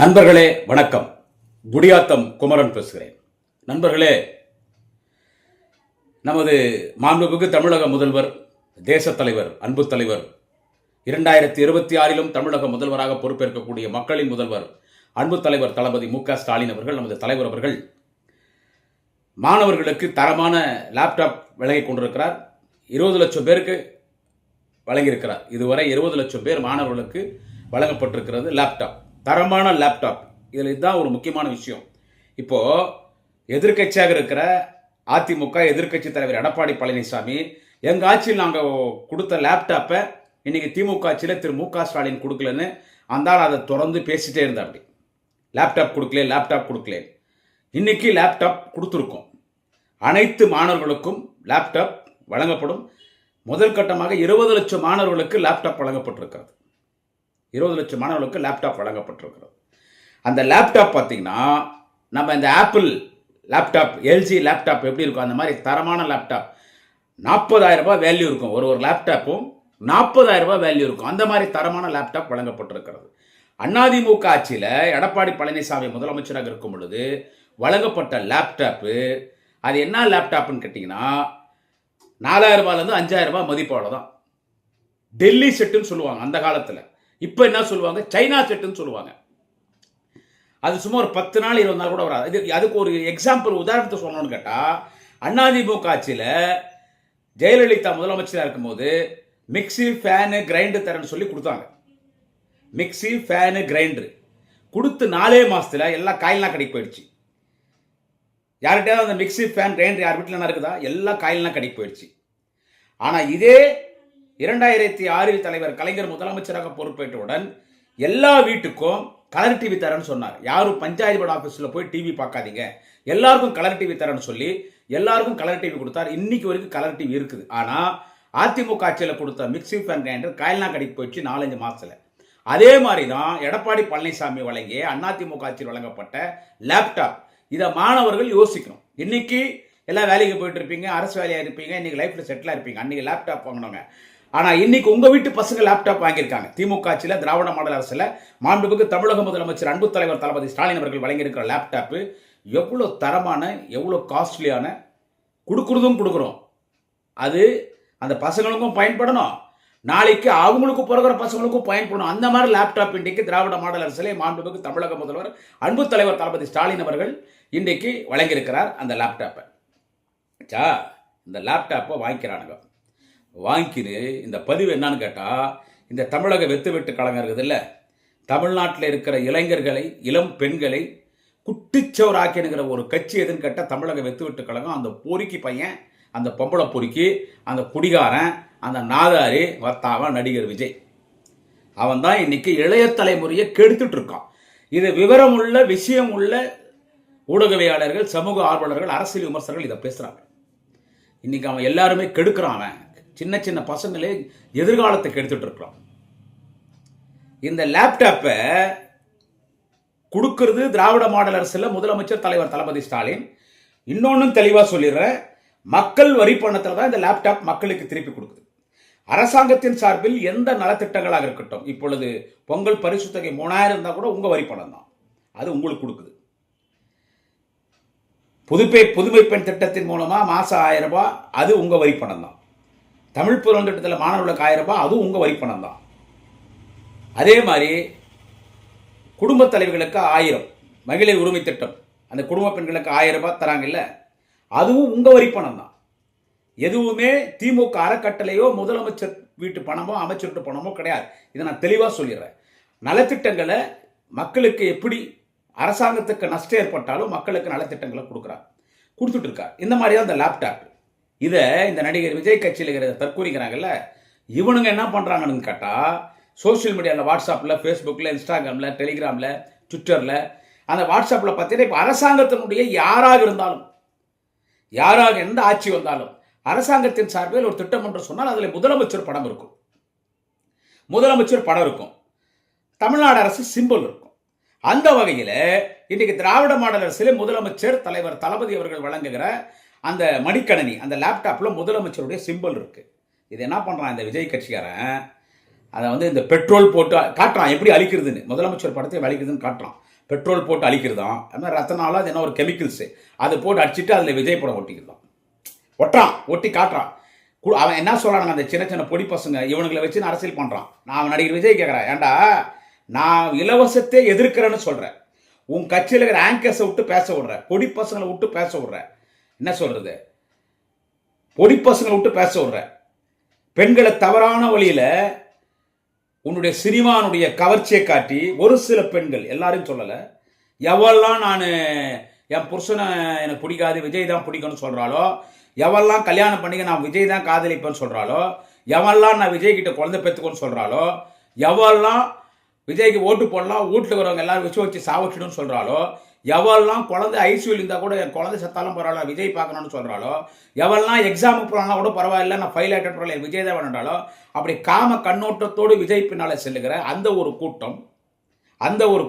நண்பர்களே வணக்கம். குடியாத்தம் குமரன் பேசுகிறேன். நண்பர்களே, நமது மாண்புமிகு தமிழக முதல்வர், தேச தலைவர், அன்பு தலைவர், 2026 தமிழக முதல்வராக பொறுப்பேற்கக்கூடிய மக்களின் முதல்வர், அன்பு தலைவர் தளபதி மு.க. ஸ்டாலின் அவர்கள், நமது தலைவர் அவர்கள் மாணவர்களுக்கு தரமான லேப்டாப் வழங்கிக் கொண்டிருக்கிறார். 20 லட்சம் பேருக்கு வழங்கியிருக்கிறார். இதுவரை 20 லட்சம் பேர் மாணவர்களுக்கு வழங்கப்பட்டிருக்கிறது லேப்டாப், தரமான லேப்டாப். இதில் இதுதான் ஒரு முக்கியமான விஷயம். இப்போ எதிர்கட்சியாக இருக்கிற அதிமுக எதிர்கட்சி தலைவர் எடப்பாடி பழனிசாமி, எங்க ஆட்சியில் நாங்கள் கொடுத்த லேப்டாப்பை இன்னைக்கு திமுக ஆட்சியில் திரு மு.க. ஸ்டாலின் கொடுக்கலன்னு அந்த அதை தொடர்ந்து பேசிட்டே இருந்தா. அப்படி லேப்டாப் கொடுக்கல. இன்னைக்கு லேப்டாப் கொடுத்துருக்கோம். அனைத்து மாணவர்களுக்கும் லேப்டாப் வழங்கப்படும். முதல் கட்டமாக 20 லட்சம் மாணவர்களுக்கு லேப்டாப் வழங்கப்பட்டிருக்கிறது. 20 லட்சம் மாணவர்களுக்கு லேப்டாப் வழங்கப்பட்டிருக்கிறது. அந்த லேப்டாப் பார்த்தீங்கன்னா, நம்ம இந்த ஆப்பிள் லேப்டாப், எல்ஜி லேப்டாப் எப்படி இருக்கும், அந்த மாதிரி தரமான லேப்டாப் 40,000 ரூபாய் வேல்யூ இருக்கும். ஒரு லேப்டாப்பும் 40,000 ரூபாய் வேல்யூ இருக்கும். அந்த மாதிரி தரமான லேப்டாப் வழங்கப்பட்டிருக்கிறது. அதிமுக ஆட்சியில் எடப்பாடி பழனிசாமி முதலமைச்சராக இருக்கும் பொழுது வழங்கப்பட்ட லேப்டாப்பு, அது என்ன லேப்டாப்னு கேட்டிங்கன்னா 4,000 ரூபாயிலேருந்து 5,000 ரூபாய் மதிப்போட தான். டெல்லி செட்டுன்னு சொல்லுவாங்க அந்த காலத்தில். இப்போ என்ன சொல்லுவாங்க, சைனா செட்டுன்னு சொல்லுவாங்க. அது சும்மா ஒரு 10 நாள் 20 நாள் கூட வராது. அதுக்கு ஒரு எக்ஸாம்பிள், உதாரணத்தை சொல்லணும்னு கேட்டால், அதிமுக ஆட்சியில் ஜெயலலிதா முதலமைச்சராக இருக்கும்போது மிக்சி, ஃபேனு, கிரைண்டர் தரேன்னு சொல்லி கொடுத்தாங்க. மிக்சி, ஃபேனு, கிரைண்டர் கொடுத்து 4 மாதத்தில் எல்லா காயிலாம் கடைக்கு போயிடுச்சு. யார்கிட்டயாவது அந்த மிக்சி, ஃபேன், கிரைண்டர் யார் வீட்டில் இருக்குதா? எல்லா காயிலாம் கடைக்கு போயிடுச்சு. ஆனால் இதே 2006 தலைவர் கலைஞர் முதலமைச்சராக பொறுப்பேற்றவுடன் எல்லா வீட்டுக்கும் கலர் டிவி தரேன்னு சொன்னார். யாரும் பஞ்சாயத்து போர்டு ஆஃபீஸில் போய் டிவி பார்க்காதீங்க, எல்லாருக்கும் கலர் டிவி தரேன்னு சொல்லி எல்லாருக்கும் கலர் டிவி கொடுத்தார். இன்னைக்கு வரைக்கும் கலர் டிவி இருக்குது. ஆனால் அதிமுக ஆட்சியில் கொடுத்த மிக்சி, ஃபேன், கிரைண்டர் காயெல்லாம் கடைக்கு போயிடுச்சு 4-5 மாதத்தில். அதே மாதிரி தான் எடப்பாடி பழனிசாமி வழங்கிய அதிமுக ஆட்சியில் வழங்கப்பட்ட லேப்டாப். இதை மாணவர்கள் யோசிக்கணும். இன்னைக்கு எல்லாம் வேலைக்கு போயிட்டு இருப்பீங்க, அரசு வேலையாக இருப்பீங்க, இன்னைக்கு லைஃப்ல செட்டிலாக இருப்பீங்க. அன்னைக்கு லேப்டாப் வாங்கினவங்க. ஆனால் இன்னைக்கு உங்கள் வீட்டு பசங்க லேப்டாப் வாங்கியிருக்காங்க. திமுக ஆட்சியில், திராவிட மாடல் அரசில் மாண்புமிகு தமிழக முதலமைச்சர் அன்பு தலைவர் தளபதி ஸ்டாலின் அவர்கள் வழங்கியிருக்கிற லேப்டாப்பு எவ்வளோ தரமான, எவ்வளோ காஸ்ட்லியான, கொடுக்குறோம். அது அந்த பசங்களுக்கும் பயன்படணும், நாளைக்கு அவங்களுக்கு பிறகுற பசங்களுக்கும் பயன்படணும். அந்த மாதிரி லேப்டாப் இன்றைக்கு திராவிட மாடல் அரசிலே மாண்புமிகு தமிழக முதல்வர் அன்பு தலைவர் தளபதி ஸ்டாலின் அவர்கள் இன்றைக்கு வழங்கியிருக்கிறார். அந்த லேப்டாப்பை இந்த லேப்டாப்பை வாங்கிக்கிறானுங்க. வாங்கிக்கிது இந்த பதிவு என்னன்னு கேட்டால், இந்த தமிழக வெட்டு கழகம் இருக்குது இல்லை, தமிழ்நாட்டில் இருக்கிற இளைஞர்களை, இளம் பெண்களை குட்டிச்சவராக்கினுங்கிற ஒரு கட்சி எதுன்னு கேட்டால் தமிழக வெட்டு கழகம். அந்த பொறுக்கி பையன், அந்த பொம்பளை பொறுக்கி, அந்த குடிகாரன், அந்த நாதாரி வர்த்தாவன் நடிகர் விஜய், அவன் தான் இன்னைக்கு இளைய தலைமுறையை கெடுத்துட்டு இருக்கான். இது விவரமுள்ள, விஷயம் உள்ள ஊடகவியாளர்கள், சமூக ஆர்வலர்கள், அரசியல் விமர்சகர்கள் இதை பேசுறாங்க. இன்னைக்கு அவன் எல்லாருமே கெடுக்கிறான். அவன் சின்ன சின்ன பசங்களே எதிர்காலத்தை கெடுத்துட்டு இருக்கிறான். இந்த லேப்டாப்பை கொடுக்கிறது திராவிட மாடல் அரசில் முதலமைச்சர் தலைவர் தளபதி ஸ்டாலின். இன்னொன்னும் தெளிவாக சொல்லிடுறேன், மக்கள் வரி பணத்தில் தான் இந்த லேப்டாப் மக்களுக்கு திருப்பி கொடுக்குது. அரசாங்கத்தின் சார்பில் எந்த நலத்திட்டங்களாக இருக்கட்டும், இப்பொழுது பொங்கல் பரிசு தொகை 3,000 இருந்தால் கூட உங்கள் வரி பணம் தான், அது உங்களுக்கு கொடுக்குது. புதுமை பெண் திட்டத்தின் மூலமா மாசம் 1,000 ரூபாய், அது உங்க வரி பணம் தான். தமிழ் புலன் திட்டத்தில் மாணவர்களுக்கு 1,000 ரூபாய், அது உங்க வரி பணம் தான். அதே மாதிரி குடும்ப தலைவர்களுக்கு 1000 மகளிர் உரிமை திட்டம், அந்த குடும்ப பெண்களுக்கு 1000 ரூபாய் தராங்கல்ல, அதுவும் உங்க வரி பணம் தான். எதுவுமே திமுக அறக்கட்டளையோ முதலமைச்சர் வீட்டு பணமோ அமைச்சர் வீட்டு பணமோ கிடையாது. இதை நான் தெளிவாக சொல்லிடுறேன். நலத்திட்டங்களை மக்களுக்கு எப்படி அரசாங்கத்துக்கு நஷ்டம் ஏற்பட்டாலும் மக்களுக்கு நலத்திட்டங்களை கொடுத்துட்டு இருக்கார். இந்த மாதிரி தான் இந்த லேப்டாப். இதை இந்த நடிகர் விஜய் கட்சியில் இருக்கிற தற்கூறிக்கிறாங்கல்ல, இவனுங்க என்ன பண்ணுறாங்கன்னு கேட்டால், சோசியல் மீடியாவில், வாட்ஸ்அப்பில், ஃபேஸ்புக்கில், இன்ஸ்டாகிராமில், டெலிகிராமில், ட்விட்டரில், அந்த வாட்ஸ்அப்பில் பார்த்தீங்கன்னா இப்போ அரசாங்கத்தினுடைய யாராக இருந்தாலும், யாராக எந்த ஆட்சி வந்தாலும் அரசாங்கத்தின் சார்பில் ஒரு திட்டம் என்று சொன்னால் அதில் முதலமைச்சர் படம் இருக்கும், தமிழ்நாடு அரசு சிம்பிள் இருக்கும். அந்த வகையில் இன்னைக்கு திராவிட மாடல் அரசில் முதலமைச்சர் தலைவர் தளபதி அவர்கள் வழங்குகிற அந்த மடிக்கணனி, அந்த லேப்டாப்பில் முதலமைச்சருடைய சிம்பிள் இருக்கு. இது என்ன பண்ணுறான் இந்த விஜய் கட்சிக்காரன், அதை வந்து இந்த பெட்ரோல் போட்டு காட்டுறான் எப்படி அழிக்கிறதுன்னு, முதலமைச்சர் படத்தை அழிக்கிறதுன்னு காட்டுறான். பெட்ரோல் போட்டு அழிக்கிறதான், அது மாதிரி ரத்தனால அது என்ன ஒரு கெமிக்கல்ஸு, அதை போட்டு அடிச்சுட்டு அதில் விஜய் படம் ஒட்டிக்கிறதான், ஒட்டி காட்டுறான். அவன் என்ன சொல்கிறானுங்க, அந்த சின்ன சின்ன பொடி பசங்க இவனுங்களை வச்சு நான் அரசியல் பண்ணுறான். நான் நடிகர் விஜய் கேட்குறேன், ஏண்டா நான் இலவசத்தை எதிர்க்கிறேன்னு சொல்கிறேன், உன் கட்சியில் இருக்கிற ஆங்கர்ஸை விட்டு பேச விடுற, பொடி பசங்களை விட்டு பேச விடுற, என்ன சொல்கிறது, பொடி பசங்களை விட்டு பேச விடுற, பெண்களை தவறான வழியில் உன்னுடைய சினிமானுடைய கவர்ச்சியை காட்டி ஒரு சில பெண்கள், எல்லாரையும் சொல்லலை, எவெல்லாம் நான் என் புருஷனை எனக்கு பிடிக்காது விஜய் தான் பிடிக்கும்னு சொல்கிறாளோ, எவெல்லாம் கல்யாணம் பண்ணிக்க நான் விஜய் தான் காதலிப்பேன்னு சொல்கிறாளோ, எவெல்லாம் நான் விஜய் கிட்ட குழந்தை பெற்றுக்கோன்னு சொல்கிறாளோ, எவெல்லாம் விஜய்க்கு ஓட்டு போடலாம் வீட்டில் வரவங்க எல்லாரும் வச்சு சாவச்சிடும்னு சொல்கிறாளோ, எவெல்லாம் குழந்தை ஐசியூவில் இருந்தால் கூட என் குழந்தை சத்தாலும் பரவாயில்ல விஜய் பார்க்கணும்னு சொல்கிறாளோ, எவெல்லாம் எக்ஸாமுக்கு போனாலும் கூட பரவாயில்ல நான் ஃபைல் ஆகிட்ட பரவாயில்ல விஜய் தான் வேணுன்றாலோ, அப்படி காம கண்ணோட்டத்தோடு விஜய் பின்னால் செல்லுகிற அந்த ஒரு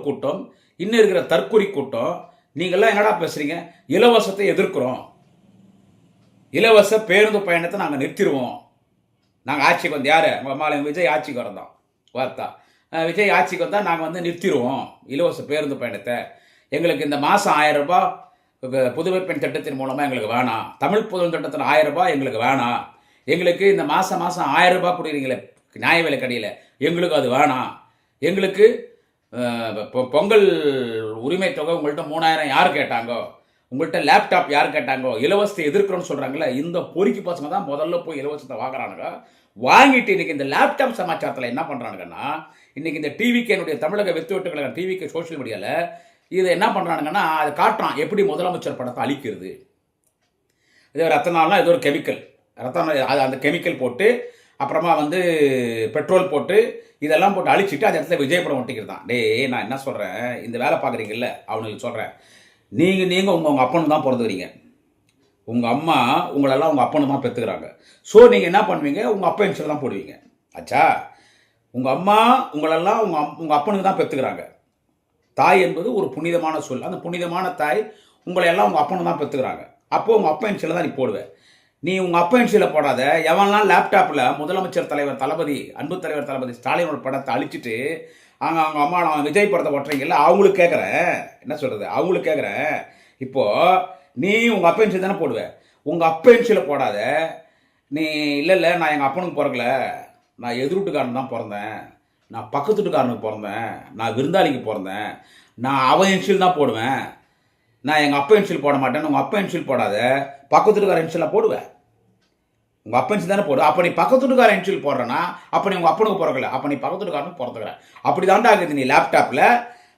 கூட்டம் இன்னும் இருக்கிற தற்கொலை கூட்டம், நீங்கள்லாம் என்னடா பேசுகிறீங்க, இலவசத்தை எதிர்க்கிறோம், இலவச பேருந்து பயணத்தை நாங்கள் நிறுத்திடுவோம், நாங்கள் ஆட்சிக்கு வந்து யார் மாலை விஜய் ஆட்சிக்கு வரதான் வார்த்தா, விஜய் ஆட்சிக்கு வந்தால் நாங்கள் வந்து நிறுத்திடுவோம் இலவச பேருந்து பயணத்தை, எங்களுக்கு இந்த மாதம் 1000 ரூபாய் புதுமை பெண் திட்டத்தின் மூலமாக எங்களுக்கு வேணாம், தமிழ் புதுமை திட்டத்தில் 1000 ரூபாய் எங்களுக்கு வேணாம், எங்களுக்கு இந்த மாதம் 1000 ரூபாய் கொடுக்குறீங்களே நியாய விலை கடையில் எங்களுக்கு அது வேணாம், எங்களுக்கு பொங்கல் உரிமை தொகை உங்கள்கிட்ட 3000 யார் கேட்டாங்கோ, உங்கள்கிட்ட லேப்டாப் யார் கேட்டாங்கோ, இலவசத்தை எதிர்க்கிறோன்னு சொல்கிறாங்களே, இந்த பொறுக்கி பசங்க தான் முதல்ல போய் இலவசத்தை வாங்குறானுங்க. வாங்கிட்டு இன்றைக்கி இந்த லேப்டாப் சமாச்சாரத்தில் என்ன பண்ணுறானுங்கன்னா, இன்றைக்கி இந்த டிவிக்கு தமிழக வெற்றி வெட்டுக்கழகம் டிவிக்கு சோஷியல் மீடியாவில் இதை என்ன பண்ணுறானுங்கன்னா, அது காட்டுறான் எப்படி முதலமைச்சர் படத்தை அழிக்கிறது. இது ரத்தனால்னா இது ஒரு கெமிக்கல், ரத்தனால் அது அந்த கெமிக்கல் போட்டு அப்புறமா வந்து பெட்ரோல் போட்டு இதெல்லாம் போட்டு அழிச்சிட்டு அந்த இடத்துல விஜய் படம் ஒட்டிக்கிறது தான். நான் என்ன சொல்கிறேன், இந்த வேலை பார்க்குறீங்கல்ல அவனுக்கு சொல்கிறேன், நீங்கள் உங்கள் அப்பனு தான் பிறந்துக்கிறீங்க, உங்கள் அம்மா உங்களெல்லாம் உங்கள் அப்பனு தான் பெற்றுக்கிறாங்க. ஸோ நீங்கள் என்ன பண்ணுவீங்க, உங்கள் அப்பா இன்சில் தான் போடுவீங்க. ஆச்சா, உங்கள் அம்மா உங்களெல்லாம் உங்கள் அப்பனுக்கு தான் பெற்றுக்கிறாங்க. தாய் என்பது ஒரு புனிதமான சொல், அந்த புனிதமான தாய் உங்களை எல்லாம் உங்கள் அப்பனு தான் பெற்றுக்கிறாங்க. அப்போது உங்கள் அப்பா இன்சில் தான் நீ போடுவேன். நீ உங்கள் அப்பா இன்சியில் போடாத, எவன்லாம் லேப்டாப்பில் முதலமைச்சர் தலைவர் தளபதி அன்பு தலைவர் தளபதி ஸ்டாலினோட படத்தை அழிச்சிட்டு அவங்க அம்மா நான் விஜய் படத்தை ஒட்டுறீங்கல்ல, அவங்களுக்கு கேட்குறேன், என்ன சொல்கிறது, அவங்களுக்கு கேட்குறேன், இப்போது நீ உங்கள் அப்பா இன்சில் தானே போடுவேன், உங்கள் அப்பா இன்சியில் போடாத, நீ இல்லை நான் எங்கள் அப்பனுக்கு பிறக்கல, நான் எதிர்வீட்டுக்காரன் தான் பிறந்தேன், நான் பக்கத்து வீட்டுக்காரனுக்கு பிறந்தேன், நான் விருந்தாளிக்கு பிறந்தேன், நான் அவன் இன்சில் தான் போடுவேன், நான் எங்கள் அப்பா இன்சில் போட மாட்டேன்னு உங்கள் அப்பா இன்சில் போடாத, பக்கத்து வீட்டுக்கார இன்சிலாக போடுவேன், உங்கள் அப்பா இன்சில் தானே போடு. அப்போ நீ பக்கத்து வீட்டுக்கார இன்சில் போடுறேன்னா அப்போ நீ உங்கள் அப்பனுக்கு பிறக்கல, அப்போ நீ பக்கத்து வீட்டுக்காரனுக்கு பிறந்துக்கிற. அப்படி தாண்டா ஆகுது. நீ லேப்டாப்பில்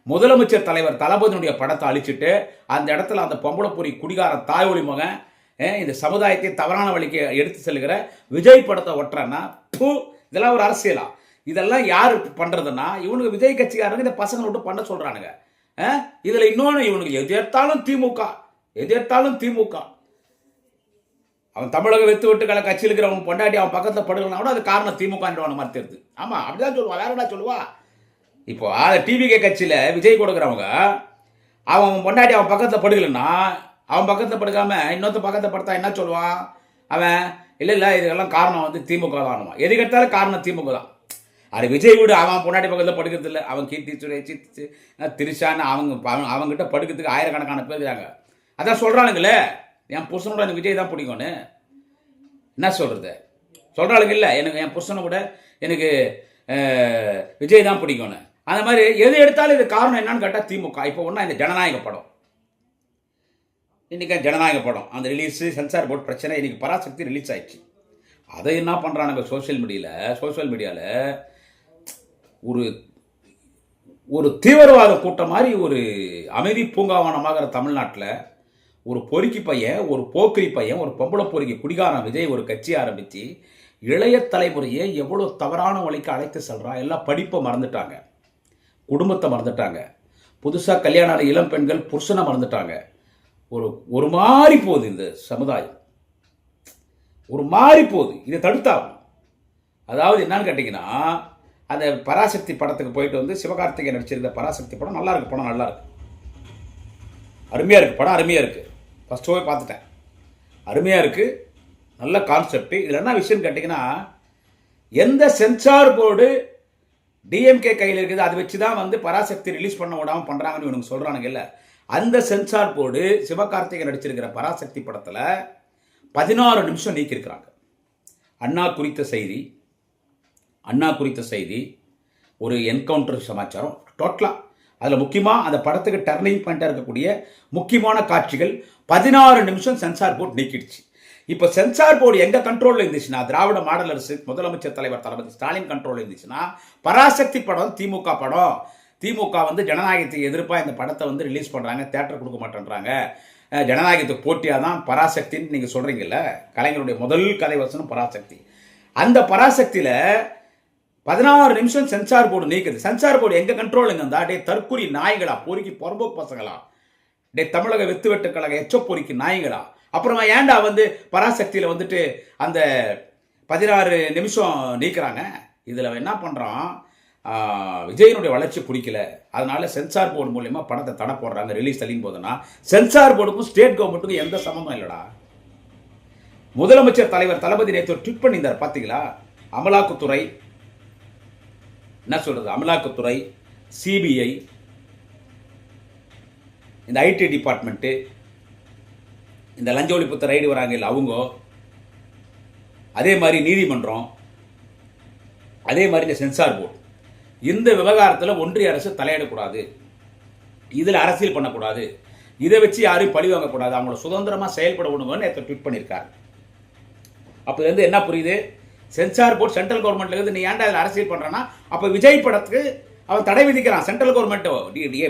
முதலமைச்சர் தலைவர் தளபதியினுடைய படத்தை அழிச்சிட்டு அந்த இடத்துல அந்த பொம்பளை பொறி குடிகார தாய்மொழி மகன் இந்த சமுதாயத்தை தவறான வழிக்கு எடுத்து செல்கிற விஜய் படத்தை ஒட்டுறேன்னா இதெல்லாம் ஒரு அரசியலா? இதெல்லாம் யார் பண்ணுறதுன்னா இவனுக்கு விஜய் கட்சிக்காரங்க இந்த பசங்களை விட்டு பண்ண சொல்கிறானுங்க. இதில் இன்னொன்று, இவனுக்கு எதிர்த்தாலும் திமுக, அவன் தமிழக வெத்து வெட்டுக்களை கட்சியில் இருக்கிறவன் பொண்டாட்டி அவன் பக்கத்தில் படுகலனா கூட அது காரணம் திமுக மாதிரி தெரியுது. ஆமாம், அப்படிதான் சொல்லுவா, வேற என்ன சொல்லுவா? இப்போ அதை டிவிகே கட்சியில் விஜய் கொடுக்குறவங்க அவன் பொண்டாட்டி அவன் பக்கத்தில் படுகலன்னா அவன் பக்கத்தில் படுக்காமல் இன்னொருத்த பக்கத்தில் படுத்தா என்ன சொல்லுவான் அவன்? இல்லை இதுக்கெல்லாம் காரணம் வந்து திமுக தான். எது கேட்டாலும் காரணம் திமுக தான். அது விஜய் வீடு அவன் பொண்டாட்டி பக்கத்தில் படுக்கிறது இல்லை, அவன் கீர்த்தி சுரேஷ் திரிஷான்னு அவங்ககிட்ட படுக்கிறதுக்கு ஆயிரக்கணக்கான பேர் இருக்காங்க. அதான் சொல்கிறானுங்களே, என் புருஷனோட எனக்கு விஜய் தான் பிடிக்கும்னு. என்ன சொல்கிறது, சொல்கிறாளுங்க இல்லை எனக்கு என் புருஷனை கூட எனக்கு விஜய் தான் பிடிக்கும்னு. அந்த மாதிரி எது எடுத்தாலும் இது காரணம் என்னன்னு கேட்டால் திமுக. இப்போ ஒன்றா இந்த ஜனநாயக படம், இன்றைக்கி ஜனநாயக படம் அந்த ரிலீஸு சென்சார் போர்ட் பிரச்சனை, இன்றைக்கி பராசக்தி ரிலீஸ் ஆயிடுச்சு. அதை என்ன பண்ணுறானுங்க சோஷியல் மீடியாவில் ஒரு தீவிரவாத கூட்டம் மாதிரி ஒரு அமைதி பூங்காவனமாகிற தமிழ்நாட்டில் ஒரு பொறுக்கி பையன், ஒரு போக்கிரி பையன், ஒரு பொம்பளை பொறுக்கி குடிகாரன் விஜய் ஒரு கட்சி ஆரம்பித்து இளைய தலைமுறையை எவ்வளோ தவறான வழிக்கு அழைத்து செல்கிறான். எல்லாம் படிப்பை மறந்துட்டாங்க, குடும்பத்தை மறந்துட்டாங்க, புதுசாக கல்யாணம் ஆன இளம் பெண்கள் புருஷனை மறந்துட்டாங்க. ஒரு மாறி போகுது இந்த சமுதாயம், ஒரு மாறி போகுது. இதை தடுத்தாகும். அதாவது என்னன்னு கேட்டிங்கன்னா, அந்த பராசக்தி படத்துக்கு போயிட்டு வந்து சிவகார்த்திகேயன் நடிச்சிருந்த பராசக்தி படம் நல்லா இருக்கு, படம் நல்லா இருக்கு, அருமையாக இருக்குது, படம் அருமையாக இருக்குது. ஃபஸ்ட்டு போய் பார்த்துட்டேன், அருமையாக இருக்குது, நல்ல கான்செப்ட். இதில் என்ன விஷயம்னு கேட்டிங்கன்னா, எந்த சென்சார் போர்டு டிஎம்கே கையில் இருக்குது, அதை வச்சு தான் வந்து பராசக்தி ரிலீஸ் பண்ண விடாமல் பண்ணுறாங்கன்னு இவனுக்கு சொல்கிறானுங்க. இல்லை, அந்த சென்சார் போர்டு சிவகார்த்திகேயன் நடிச்சிருக்கிற பராசக்தி படத்தில் 16 நிமிஷம் நீக்கியிருக்கிறாங்க. அண்ணா குறித்த செய்தி ஒரு என்கவுண்டர் சமாச்சாரம் டோட்டலாக. அதில் முக்கியமாக அந்த படத்துக்கு டர்னிங் பாயிண்டாக இருக்கக்கூடிய முக்கியமான காட்சிகள் 16 நிமிஷம் சென்சார் போர்டு நீக்கிடுச்சு. இப்போ சென்சார் போர்டு எங்க கண்ட்ரோலில் இருந்துச்சுன்னா, திராவிட மாடல் அரசு முதலமைச்சர் தலைவர் தளபதி ஸ்டாலின் கண்ட்ரோலில் இருந்துச்சுன்னா, பராசக்தி படம் திமுக படம், திமுக வந்து ஜனநாயகத்துக்கு எதிர்ப்பாக இந்த படத்தை வந்து ரிலீஸ் பண்ணுறாங்க, தேட்டர் கொடுக்க மாட்டேன்றாங்க, ஜனநாயகத்துக்கு போட்டியாக தான் பராசக்தின்னு நீங்கள் சொல்கிறீங்கல்ல, கலைஞருடைய முதல் கதை வசனம் பராசக்தி. அந்த பராசக்தியில் 16 நிமிஷம் சென்சார் போர்டு நீக்குது. சென்சார் போர்டு எங்க கண்ட்ரோலுங்க இருந்தா, டே தற்குறி நாய்களா, பொறுக்கி பொறம்போக்கு பசங்களா, டே தமிழக வெத்து வெட்டு கழக எச்ச பொறுக்கி நாய்களா, அப்புறமா ஏண்டா வந்து பராசக்தியில் வந்துட்டு அந்த 16 நிமிஷம் நீக்கிறாங்க. இதில் என்ன பண்ணுறான், விஜயனுடைய வளர்ச்சி பிடிக்கல, அதனால சென்சார் போர்டு மூலயமா படத்தை தடை போடுறாங்க ரிலீஸ் தள்ளின்னு போதுன்னா, சென்சார் போர்டுக்கும் ஸ்டேட் கவர்மெண்ட்டுக்கும் எந்த சம்மந்தம் இல்லைடா. முதலமைச்சர் தலைவர் தளபதி நேற்று ட்வீட் பண்ணியிருந்தார் பார்த்தீங்களா, அமலாக்கத்துறை என்ன சொல்றது, அமலாக்கத்துறை, சிபிஐ, இந்த ஐடி டிபார்ட்மெண்ட்டு, இந்த லஞ்ச ஒழிப்புத்த ரைடு வராங்க இல்லை அவங்க, அதே மாதிரி நீதிமன்றம், அதே மாதிரி இந்த சென்சார் போர்டு, இந்த விவகாரத்தில் ஒன்றிய அரசு தலையிடக்கூடாது, இதில் அரசியல் பண்ணக்கூடாது, இதை வச்சு யாரையும் பழி வாங்கக்கூடாது, அவங்கள சுதந்திரமாக செயல்பட விடுங்கன்னு நேற்று ட்வீட் பண்ணியிருக்காரு. அப்போ வந்து என்ன புரியுது, சென்சார் போர்டு சென்ட்ரல் கவர்மெண்ட்ல இருந்து நீ ஏன்டா அதில் அரசியல் பண்ணுறான்னா, அப்போ விஜய் படத்துக்கு அவன் தடை விதிக்கிறான், சென்ட்ரல் கவர்மெண்ட்டோ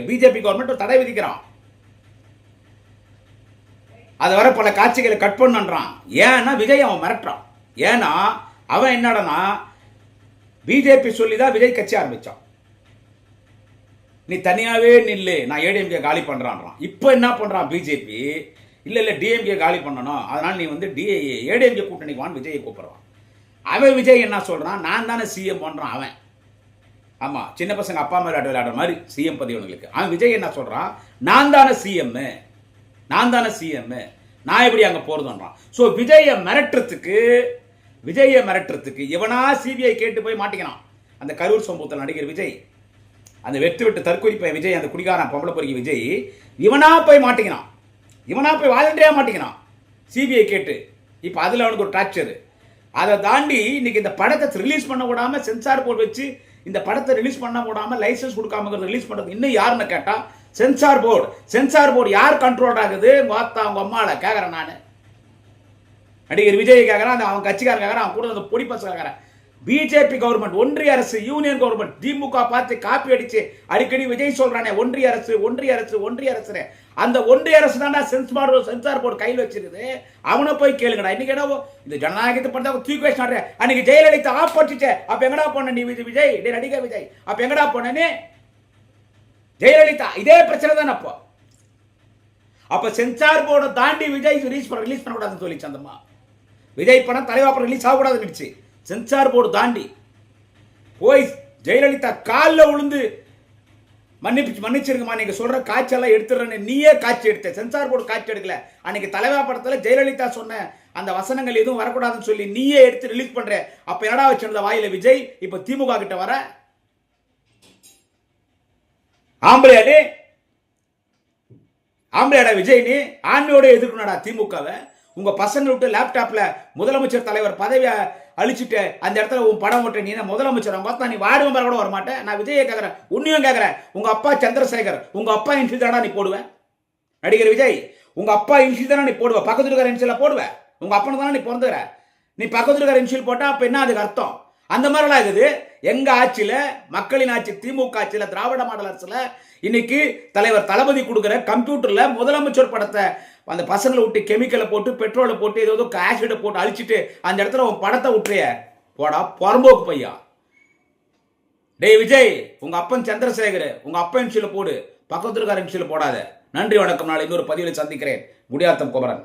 பிஜேபி கவர்மெண்ட்டோ தடை விதிக்கிறான். அது வர பல காட்சிகளை கட் பண்ணுன்றான். ஏன்னா விஜய் அவன் மிரட்டுறான். ஏன்னா அவன் என்னடனா பிஜேபி சொல்லிதான் விஜய் கட்சி ஆரம்பிச்சான், நீ தனியாவே நில்லு, நான் ஏடிஎம்கே காலி பண்றான். இப்போ என்ன பண்றான் பிஜேபி, இல்ல டிஎம்கே காலி பண்ணணும், அதனால நீ வந்து ஏடிஎம்கே கூட்டணிக்கு வான்னு விஜயை கூப்பிடுறான். அவன் விஜய் என்ன சொல்றான், நான் தானே சிஎம் பண்றான் அவன். ஆமா, சின்ன பசங்க அப்பா மாதிரி விளையாடுற மாதிரி சிஎம் பதவிகளுக்கு அவன் விஜய் என்ன சொல்றான், நான் தானே சிஎம், நான் எப்படி அங்க போறதுன்றான். ஸோ விஜயை மிரட்டுறதுக்கு இவனா சிபிஐ கேட்டு போய் மாட்டிக்கிறான். அந்த கரூர் சம்பவத்தில் நடிகர் விஜய், அந்த வெட்டு தற்கொலை விஜய், அந்த குடிகாரன் பொம்பளை பொறுக்கி விஜய் இவனா போய் மாட்டிக்கிறான், இவனா போய் வாலண்டியா மாட்டிக்கிறான் சிபிஐ கேட்டு. இப்போ அதில் அவனுக்கு ஒரு டார்ச்சர். அதை தாண்டி இன்னைக்கு இந்த படத்தை ரிலீஸ் பண்ண விடாம, சென்சார் போர்டு வச்சு இந்த படத்தை ரிலீஸ் பண்ண விடாம, லைசன்ஸ் கொடுக்காம ரிலீஸ் பண்றது இன்னும் யாருன்னு கேட்டா சென்சார் போர்டு யார் கண்ட்ரோல் ஆகுது, உங்க அம்மால கேட்கறேன் நான். நடிகர் விஜய் கேட்கறான், அவன் கட்சிக்காரன் கேட்கறான், அவன் கூட அந்த பொடி பசங்க கேட்கறேன். பிஜேபி கவர்மெண்ட், ஒன்றிய அரசு, யூனியன் கவர்மெண்ட், திமுக பார்த்து காப்பி அடிச்சு அடிக்கடி விஜய் சொல்றானே ஒன்றிய அரசு, அந்த ஒன்றிய அரசு தான்டா சென்சார் போர்டு கையில் வச்சிருக்குது. அவனை போய் கேளுங்கடா. இன்னைக்கு என்ன இந்த ஜனநாயகத்தை பண்ற தூக்கி வச்சாரு. அன்னைக்கு ஜெயலலிதா ஆப்போசிச்சே, அப்ப எங்கடா போன நீ விஜய், நடிகர் விஜய், அப்ப எங்கடா போனே ஜெயலலிதா? இதே பிரச்சனை தான். அப்ப சென்சார் போர்டை தாண்டி விஜய் ரிலீஸ் பண்ணக்கூடாதுன்னு சொல்லி சந்தமா விஜய் படம் தலைவாப்பம் ரிலீஸ் ஆகக்கூடாதுன்னு சென்சார் போர்டு தாண்டி போய் ஜெயலலிதா காலில் விழுந்து மன்னிச்சிருக்குமா, நீங்க சொல்ற காட்சியெல்லாம் எடுத்துறேன்னு நீயே காட்சி எடுத்த, சென்சார் போர்டு காட்சி எடுக்கல. அன்னைக்கு தலைவா படத்தில் ஜெயலலிதா சொன்ன அந்த வசனங்கள் எதுவும் வரக்கூடாதுன்னு சொல்லி நீயே எடுத்து ரிலீஸ் பண்ற. அப்ப என்னடா வச்சிருந்த வாயில விஜய்? இப்ப திமுக கிட்ட வர ஆம்பளையாடா விஜய், நீ ஆண்மையோட எதிர்க்கணும்டா திமுகவை. உங்க பசங்க விட்டு லேப்டாப்ல முதலமைச்சர் தலைவர் பதவியை அழிச்சுட்டு அந்த இடத்துல உன் படம் விட்டு நீ முதலமைச்சர் பார்த்தா நீ வார்டு மெம்பர் கூட வர மாட்டேன். நான் விஜயை கேட்கறேன், உன்னையும் கேட்கறேன். உங்க அப்பா சந்திரசேகர், உங்க அப்பா இன்சில் தானே நீ போடுவேன்? நடிகர் விஜய், உங்க அப்பா இன்சில் தானே நீ போடுவ? பக்கத்துல இருக்கிற இன்சில போடுவேன். உங்க அப்பனுக்கு தானே நீ பிறந்துற. நீ பக்கத்துல இருக்கிற இன்சில் போட்டா அப்ப என்ன அதுக்கு அர்த்தம்? அந்த மாதிரிலாம் இருக்குது. எங்க ஆட்சியில, மக்களின் ஆட்சி, திமுக ஆட்சியில, திராவிட மாடல் அரசுல இன்னைக்கு தலைவர் தளபதி கொடுக்குற கம்ப்யூட்டர்ல முதலமைச்சர் படத்தை அந்த பசங்களை விட்டு கெமிக்கலை போட்டு, பெட்ரோலை போட்டு, ஏதோ ஆசிடை போட்டு அழிச்சிட்டு அந்த இடத்துல உன் படத்தை விட்டுறிய போடா புறம்போக்கு பையா. டே விஜய், உங்க அப்பன் சந்திரசேகர், உங்க அப்பா இன்சில போடு, பக்கத்துல இருக்கார இன்சில போடாத. நன்றி, வணக்கம். நாளை இன்னொரு பதிவில் சந்திக்கிறேன். குடியாத்தம் குமரன்.